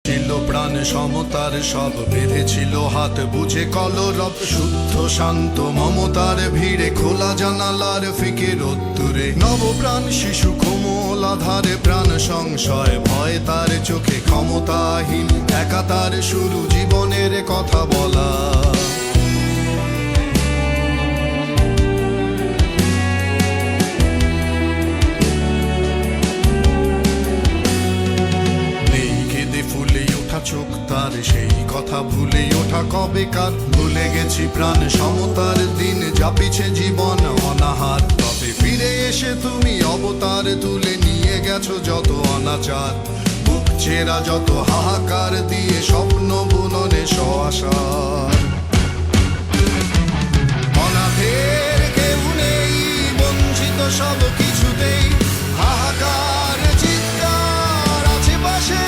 ছিল প্রাণ সমতার সব বেঁধেছিল হাত বুঝে কলরব শুদ্ধ শান্ত মমতার ভিড়ে খোলা জানালার ফিকে রোদ্দুরে নবপ্রাণ শিশু কোমল আধারে প্রাণ সংশয় ভয় তার চোখে ক্ষমতাহীন একা তার শুরু জীবনের কথা বলা চোখ তার সেই কথা ভুলে ওঠা কবেকার ভুলে গেছি প্রাণ সমতার দিন যাপিছে জীবন অনাহার তবে ফিরে এসে তুমি অবতার তুলে নিয়ে গেছো যত অনাচার বুক চেরা যত হাহাকার দিয়ে স্বপ্ন বুননে সআসার অনাথের কেউ নেই বঞ্চিত সব কিছুতেই হাহাকার চিৎকার আছে পাশে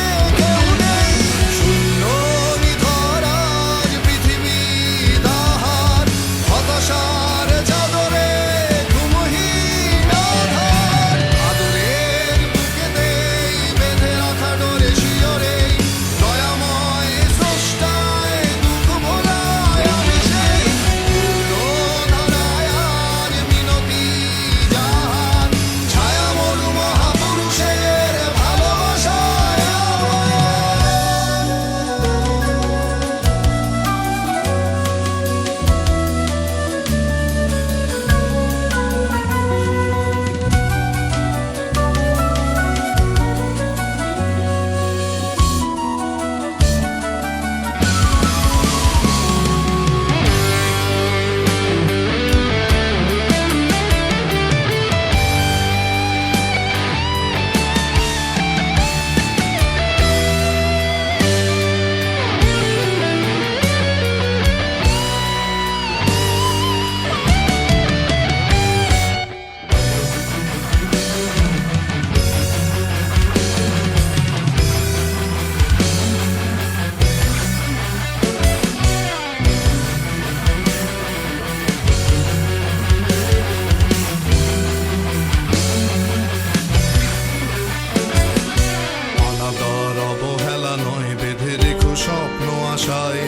স্বপ্ন আশায়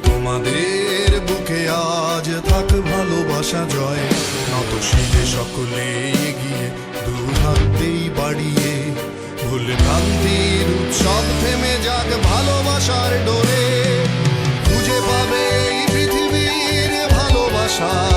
তোমাদের বুকে আজ থাক ভালোবাসা জয় নত শিলে সকলে এগিয়ে দুহাতেই বাড়িয়ে ভুল ভ্রান্তির উৎসব থেমে যাক ভালোবাসার ডোরে খুঁজে পাবে এই পৃথিবীর ভালোবাসা